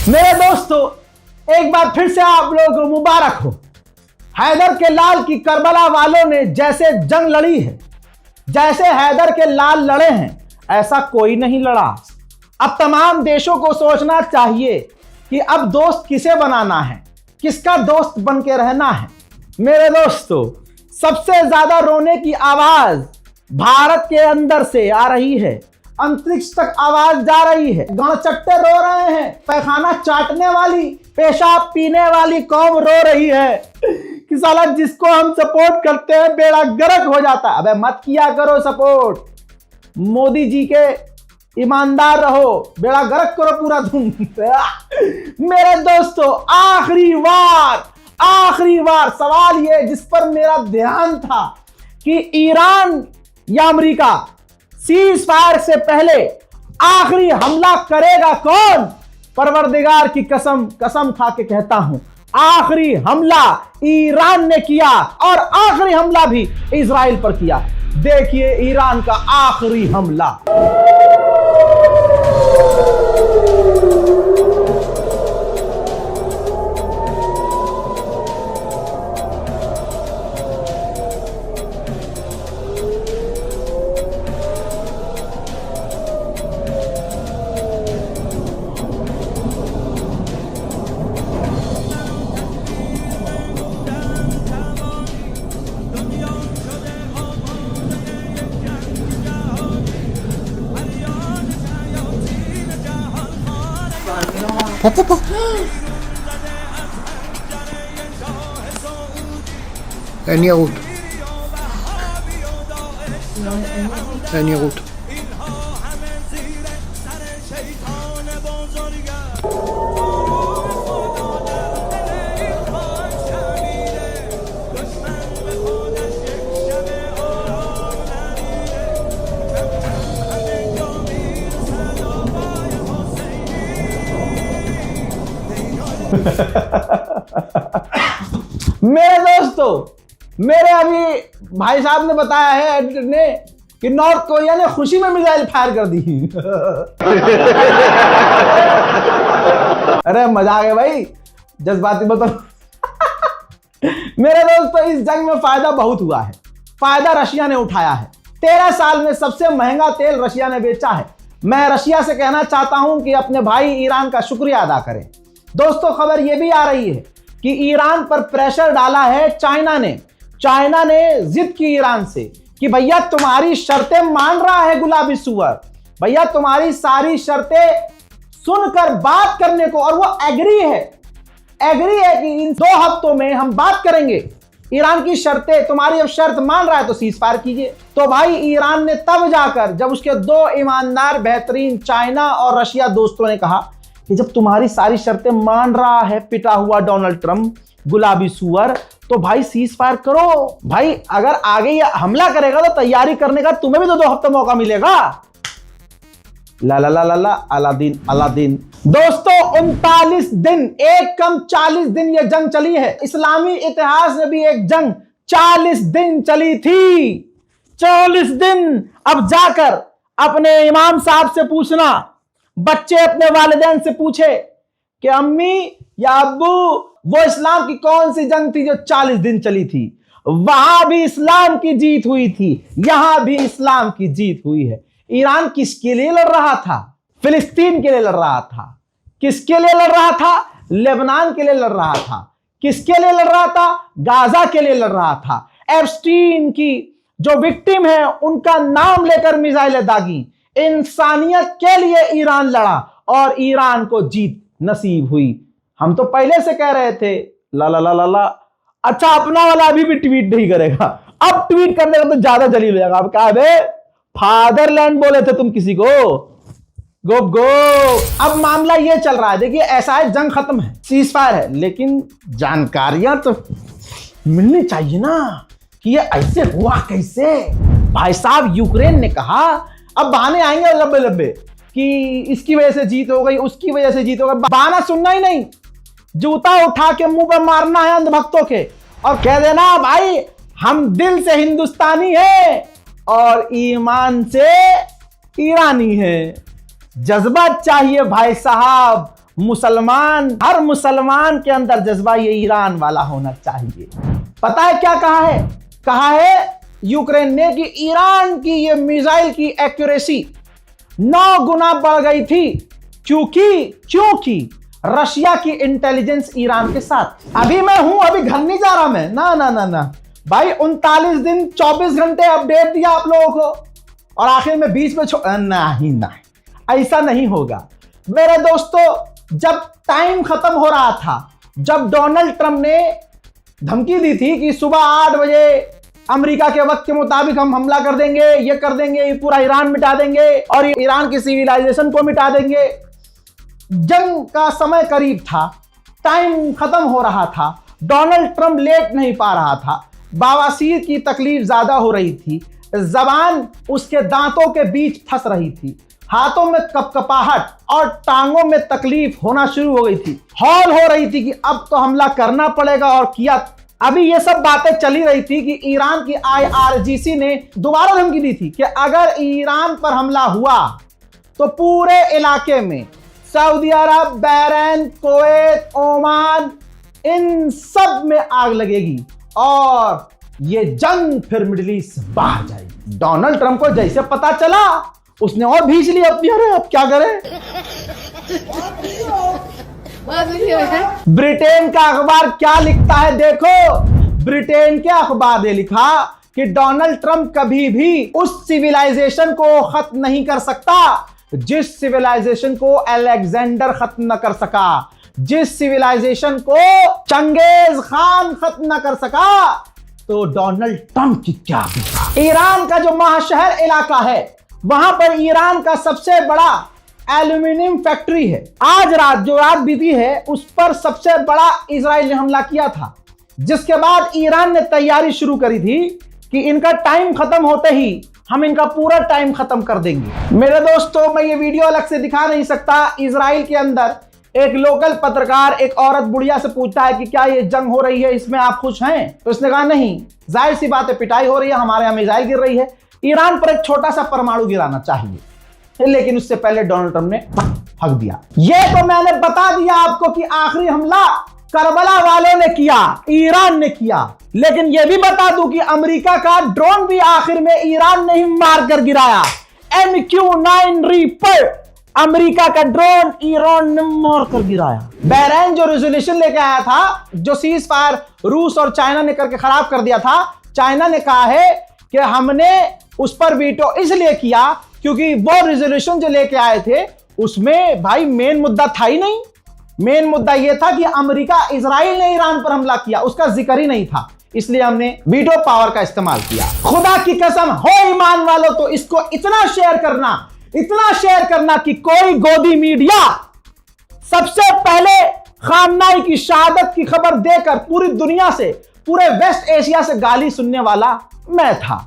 मेरे दोस्तों, एक बार फिर से आप लोगों को मुबारक हो। हैदर के लाल की करबला वालों ने जैसे जंग लड़ी है, जैसे हैदर के लाल लड़े हैं, ऐसा कोई नहीं लड़ा। अब तमाम देशों को सोचना चाहिए कि अब दोस्त किसे बनाना है, किसका दोस्त बन के रहना है। मेरे दोस्तों, सबसे ज्यादा रोने की आवाज भारत के अंदर से आ रही है, अंतरिक्ष तक आवाज जा रही है। गणचट्टे रो रहे हैं, पैखाना चाटने वाली, पेशाब पीने वाली कौम रो रही है कि साला जिसको हम सपोर्ट करते हैं बेड़ा गर्क हो जाता है। अबे मत किया करो सपोर्ट, मोदी जी के ईमानदार रहो, बेड़ा गर्क करो पूरा तुम। मेरे दोस्तों, आखिरी बार सवाल ये जिस पर मेरा ध्यान था कि ईरान या अमेरिका सीज फायर से पहले आखिरी हमला करेगा कौन। परवरदिगार की कसम खा के कहता हूं, आखिरी हमला ईरान ने किया और आखिरी हमला भी इजराइल पर किया। देखिए ईरान का आखिरी हमला। אין ירות. אין ירות. मेरे दोस्तों, मेरे अभी भाई साहब ने बताया है एडिटर ने कि नॉर्थ कोरिया ने खुशी में मिसाइल फायर कर दी। अरे मजा आ गया भाई, जज्बाती बताओ। मेरे दोस्तों, इस जंग में फायदा बहुत हुआ है। फायदा रशिया ने उठाया है। 13 साल में सबसे महंगा तेल रशिया ने बेचा है। मैं रशिया से कहना चाहता हूं कि अपने भाई ईरान का शुक्रिया अदा करें। दोस्तों, खबर यह भी आ रही है कि ईरान पर प्रेशर डाला है चाइना ने जिद की ईरान से कि भैया तुम्हारी शर्तें मान रहा है गुलाबी सुअर, भैया तुम्हारी सारी शर्तें सुनकर बात करने को, और वो एग्री है कि इन 2 हफ्तों में हम बात करेंगे। ईरान की शर्तें, तुम्हारी अब शर्त मान रहा है तो सीज फायर कीजिए। तो भाई ईरान ने तब जाकर, जब उसके 2 ईमानदार बेहतरीन चाइना और रशिया दोस्तों ने कहा कि जब तुम्हारी सारी शर्तें मान रहा है पिटा हुआ डोनाल्ड ट्रंप गुलाबी सुअर, तो भाई सीज फायर करो। भाई अगर आगे ये हमला करेगा तो तैयारी करने का तुम्हें भी तो 2 हफ्ते मौका मिलेगा। ला ला ला ला ला अलादीन। दोस्तों, 39 दिन, एक कम 40 दिन ये जंग चली है। इस्लामी इतिहास में भी एक जंग 40 दिन चली थी। 40 दिन। अब जाकर अपने इमाम साहब से पूछना, बच्चे अपने वालिदैन से पूछे कि अम्मी या अब्बू, वो इस्लाम की कौन सी जंग थी जो 40 दिन चली थी। वहां भी इस्लाम की जीत हुई थी, यहां भी इस्लाम की जीत हुई है। ईरान किसके लिए लड़ रहा था? फिलिस्तीन के लिए लड़ रहा था। किसके लिए लड़ रहा था? लेबनान के लिए लड़ रहा था। किसके लिए लड़ रहा था? गाजा के लिए लड़ रहा था। एप्स्टीन की जो विक्टिम है उनका नाम लेकर मिसाइलें दागी। इंसानियत के लिए ईरान लड़ा और ईरान को जीत नसीब हुई। हम तो पहले से कह रहे थे ला ला ला ला ला। अच्छा, अपना वाला अभी भी ट्वीट नहीं करेगा, अब ट्वीट करने का तो ज्यादा जलील हो जाएगा। अब कहा बे फादरलैंड बोले थे तुम किसी को, गो। अब मामला ये चल रहा है, देखिए ऐसा है, जंग खत्म है, सीज फायर है, लेकिन जानकारियां तो मिलनी चाहिए ना कि ये ऐसे हुआ कैसे। भाई साहब, यूक्रेन ने कहा, अब बहाने आएंगे लंबे कि इसकी वजह से जीत हो गई, उसकी वजह से जीत हो गई। बहाना सुनना ही नहीं, जूता उठा के मुंह पर मारना है अंधभक्तों के और कह देना भाई हम दिल से हिंदुस्तानी हैं और ईमान से ईरानी हैं। जज्बा चाहिए भाई साहब, मुसलमान, हर मुसलमान के अंदर जज्बा ये ईरान वाला होना चाहिए। पता है क्या कहा है? कहा है यूक्रेन ने कि ईरान की ये मिसाइल की एक्यूरेसी 9 गुना बढ़ गई थी क्योंकि रशिया की इंटेलिजेंस ईरान के साथ। अभी मैं हूं, अभी घर नहीं जा रहा मैं, ना ना ना ना भाई, 39 दिन 24 घंटे अपडेट दिया आप लोगों को और आखिर में बीच में नहीं, ऐसा नहीं होगा मेरे दोस्तों। जब टाइम खत्म हो रहा था, जब डोनाल्ड ट्रंप ने धमकी दी थी कि सुबह 8 बजे अमेरिका के वक्त के मुताबिक हम हमला कर देंगे, ये कर देंगे, ये पूरा ईरान मिटा देंगे और ईरान की सिविलाइजेशन को मिटा देंगे। जंग का समय करीब था, टाइम खत्म हो रहा था, डोनाल्ड ट्रंप लेट नहीं पा रहा था, बवासीर की तकलीफ ज्यादा हो रही थी, जबान उसके दांतों के बीच फंस रही थी, हाथों में कपकपाहट और टांगों में तकलीफ होना शुरू हो गई थी, हॉल हो रही थी कि अब तो हमला करना पड़ेगा और किया। अभी ये सब बातें चली रही थी कि ईरान की IRGC ने दोबारा धमकी दी थी कि अगर ईरान पर हमला हुआ तो पूरे इलाके में सऊदी अरब, बहरीन, कुवैत, ओमान, इन सब में आग लगेगी और ये जंग फिर मिडिल ईस्ट से बाहर जाएगी। डोनाल्ड ट्रंप को जैसे पता चला उसने और भींच लिया अपनी, अरे अब क्या करें। ब्रिटेन का अखबार क्या लिखता है देखो। ब्रिटेन के अखबार ने लिखा कि डोनाल्ड ट्रंप कभी भी उस सिविलाइजेशन को खत्म नहीं कर सकता जिस सिविलाइजेशन को अलेक्जेंडर खत्म न कर सका, जिस सिविलाइजेशन को चंगेज खान खत्म न कर सका, तो डोनाल्ड ट्रंप की क्या बिता। ईरान का जो महाशहर इलाका है वहां पर ईरान का सबसे बड़ा एल्यूमिनियम फैक्ट्री है। आज रात जो रात बीती है उस पर सबसे बड़ा इजराइल ने हमला किया था, जिसके बाद ईरान ने तैयारी शुरू करी थी कि इनका टाइम खत्म होते ही हम इनका पूरा टाइम खत्म कर देंगे। मेरे दोस्तों, मैं ये वीडियो अलग से दिखा नहीं सकता। इजराइल के अंदर एक लोकल पत्रकार एक औरत बुढ़िया से पूछता है कि क्या ये जंग हो रही है, इसमें आप खुश हैं? तो उसने कहा नहीं, जाहिर सी बात है पिटाई हो रही है, हमारे यहाँ मिसाइल गिर रही है, ईरान पर एक छोटा सा परमाणु गिराना चाहिए, लेकिन उससे पहले डोनाल्ड ट्रंप ने हक दिया। ये तो मैंने बता दिया आपको कि आखिरी हमला करबला वालों ने किया, ईरान ने किया, लेकिन यह भी बता दूं कि अमेरिका का ड्रोन भी आखिर में ईरान ने ही मार कर गिराया। MQ-9 रीपर अमेरिका का ड्रोन ईरान ने मार कर गिराया। बहरीन जो रेजोल्यूशन लेके आया था, जो सीज फायर रूस और चाइना ने करके खराब कर दिया था, चाइना ने कहा है कि हमने उस पर वीटो इसलिए किया क्योंकि वो रेजोल्यूशन जो लेके आए थे उसमें भाई मेन मुद्दा था ही नहीं। मेन मुद्दा यह था कि अमेरिका, इजराइल ने ईरान पर हमला किया, उसका जिक्र ही नहीं था, इसलिए हमने वीटो पावर का इस्तेमाल किया। खुदा की कसम हो ईमान वालों, तो इसको इतना शेयर करना कि कोई गोदी मीडिया सबसे पहले खामनाई की शहादत की खबर देकर पूरी दुनिया से, पूरे वेस्ट एशिया से गाली सुनने वाला मैं था।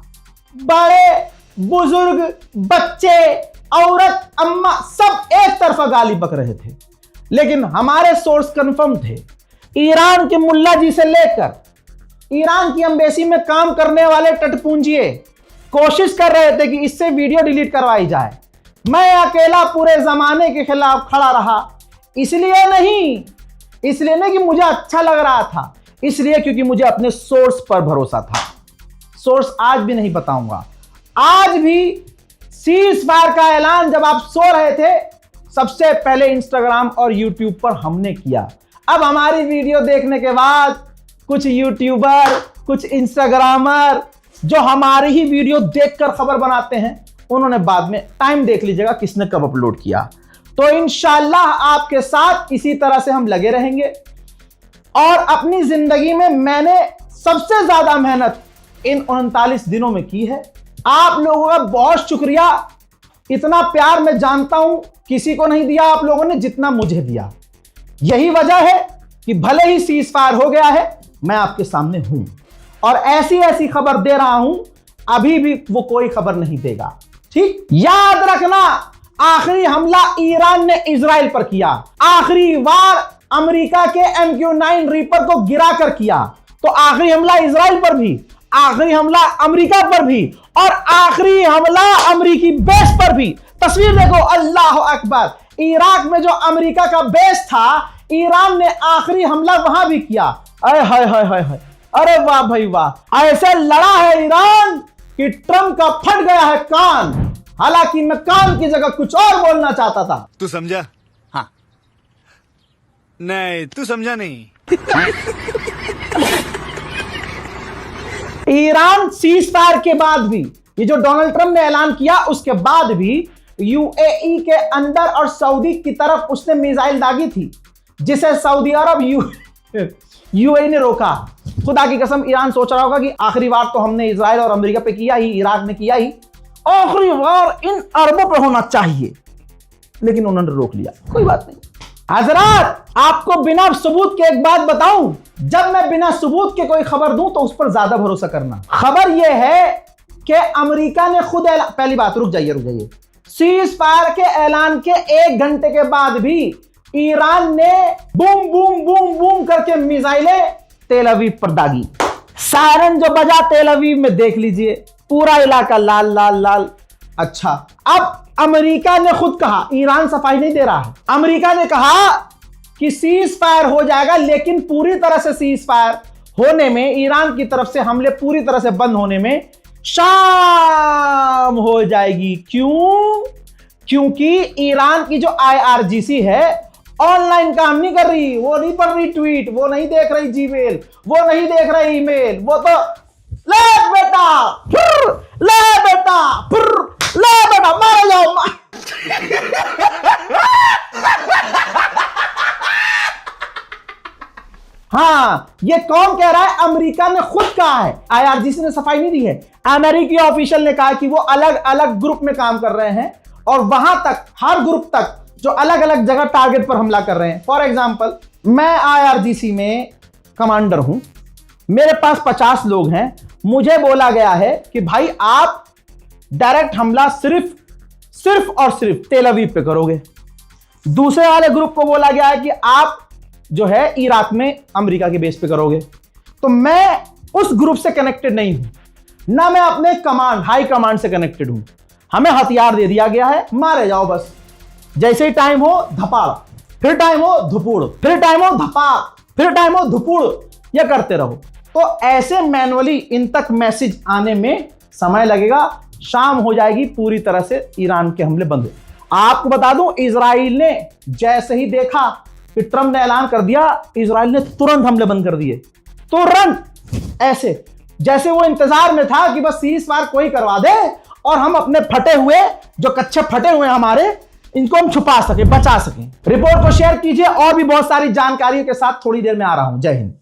बड़े बुजुर्ग, बच्चे, औरत, अम्मा सब एक तरफा गाली बक रहे थे, लेकिन हमारे सोर्स कंफर्म थे। ईरान के मुल्ला जी से लेकर ईरान की एम्बेसी में काम करने वाले टटपूंजिए कोशिश कर रहे थे कि इससे वीडियो डिलीट करवाई जाए। मैं अकेला पूरे जमाने के खिलाफ खड़ा रहा, इसलिए नहीं कि मुझे अच्छा लग रहा था, इसलिए क्योंकि मुझे अपने सोर्स पर भरोसा था। सोर्स आज भी नहीं बताऊंगा। आज भी सीज फायर का ऐलान जब आप सो रहे थे, सबसे पहले इंस्टाग्राम और यूट्यूब पर हमने किया। अब हमारी वीडियो देखने के बाद कुछ यूट्यूबर, कुछ इंस्टाग्रामर जो हमारी ही वीडियो देखकर खबर बनाते हैं, उन्होंने बाद में टाइम देख लीजिएगा किसने कब अपलोड किया। तो इंशाल्लाह आपके साथ इसी तरह से हम लगे रहेंगे। और अपनी जिंदगी में मैंने सबसे ज्यादा मेहनत इन 39 दिनों में की है। आप लोगों का बहुत शुक्रिया। इतना प्यार मैं जानता हूं किसी को नहीं दिया आप लोगों ने जितना मुझे दिया। यही वजह है कि भले ही सीज फायर हो गया है, मैं आपके सामने हूं और ऐसी खबर दे रहा हूं, अभी भी वो कोई खबर नहीं देगा। ठीक, याद रखना, आखिरी हमला ईरान ने इजराइल पर किया, आखिरी वार अमेरिका के MQ-9 रीपर को गिरा कर किया, तो आखिरी हमला इजराइल पर भी, आखिरी हमला अमेरिका पर भी और आखिरी हमला अमेरिकी बेस पर भी तस्वीर देखो, अल्लाह अकबर। इराक में जो अमेरिका का बेस था, ईरान ने आखिरी हमला वहां भी किया। अरे हाय हाय हाय हाय, अरे वाह भाई वाह, ऐसे लड़ा है ईरान कि ट्रंप का फट गया है कान। हालांकि मैं कान की जगह कुछ और बोलना चाहता था। तू समझा? हाँ। नहीं, तू समझा नहीं। ईरान सीज फायर के बाद भी, ये जो डोनाल्ड ट्रंप ने ऐलान किया उसके बाद भी यूएई के अंदर और सऊदी की तरफ उसने मिसाइल दागी थी, जिसे सऊदी अरब यूएई ने रोका। खुदा की कसम, ईरान सोच रहा होगा कि आखिरी वार तो हमने इजराइल और अमेरिका पे किया ही, इराक में किया ही, आखिरी वार इन अरबों पे होना चाहिए, लेकिन उन्होंने रोक लिया। कोई बात नहीं। हजरात, आपको बिना सबूत के एक बात बताऊं, जब मैं बिना सबूत के कोई खबर दूं तो उस पर ज्यादा भरोसा करना। खबर यह है कि अमेरिका ने खुद पहली बात, रुक जाइए, सीज फायर के ऐलान के 1 घंटे के बाद भी ईरान ने बूम बूम बूम बूम करके मिसाइलें तेल अवीव पर दागी। सायरन जो बजा तेल अवीव में, देख लीजिए पूरा इलाका लाल लाल लाल। अच्छा, अब अमेरिका ने खुद कहा, ईरान सफाई नहीं दे रहा है, अमेरिका ने कहा कि सीज फायर हो जाएगा, लेकिन पूरी तरह से सीज फायर होने में, ईरान की तरफ से हमले पूरी तरह से बंद होने में शाम हो जाएगी। क्यों? क्योंकि ईरान की जो IRGC है ऑनलाइन काम नहीं कर रही, वो नहीं पढ़ रही ट्वीट, वो नहीं देख रही जीमेल, वो नहीं देख रही ईमेल, वो तो ले बेटा मार जाओ हाँ, ये कौन कह रहा है? अमेरिका ने खुद कहा है, IRGC ने सफाई नहीं दी है। अमेरिकी ऑफिशियल ने कहा कि वो अलग अलग ग्रुप में काम कर रहे हैं और वहां तक, हर ग्रुप तक जो अलग अलग जगह टारगेट पर हमला कर रहे हैं। फॉर एग्जाम्पल, मैं IRGC में कमांडर हूं, मेरे पास 50 लोग हैं, मुझे बोला गया है कि भाई आप डायरेक्ट हमला सिर्फ और सिर्फ तेल अवीव पे करोगे। दूसरे वाले ग्रुप को बोला गया है कि आप जो है इराक में अमेरिका के बेस पे करोगे। तो मैं उस ग्रुप से कनेक्टेड नहीं हूं, ना मैं अपने हाई कमांड से कनेक्टेड हूं। हमें हथियार दे दिया गया है, मारे जाओ बस। जैसे ही टाइम हो धपाड़, फिर टाइम हो धुपुड़, फिर टाइम हो धपाड़, फिर टाइम हो धुपुड़, ये करते रहो। तो ऐसे मैनुअली इन तक मैसेज आने में समय लगेगा, शाम हो जाएगी, पूरी तरह से ईरान के हमले बंद। आपको बता दूं, इजराइल ने जैसे ही देखा कि ट्रंप ने ऐलान कर दिया, इजराइल ने तुरंत हमले बंद कर दिए। तुरंत, ऐसे जैसे वो इंतजार में था कि बस सीज फायर कोई करवा दे और हम अपने फटे हुए, जो कच्चे फटे हुए हमारे, इनको हम छुपा सके, बचा सकें। रिपोर्ट को शेयर कीजिए, और भी बहुत सारी जानकारियों के साथ थोड़ी देर में आ रहा हूं। जय हिंद।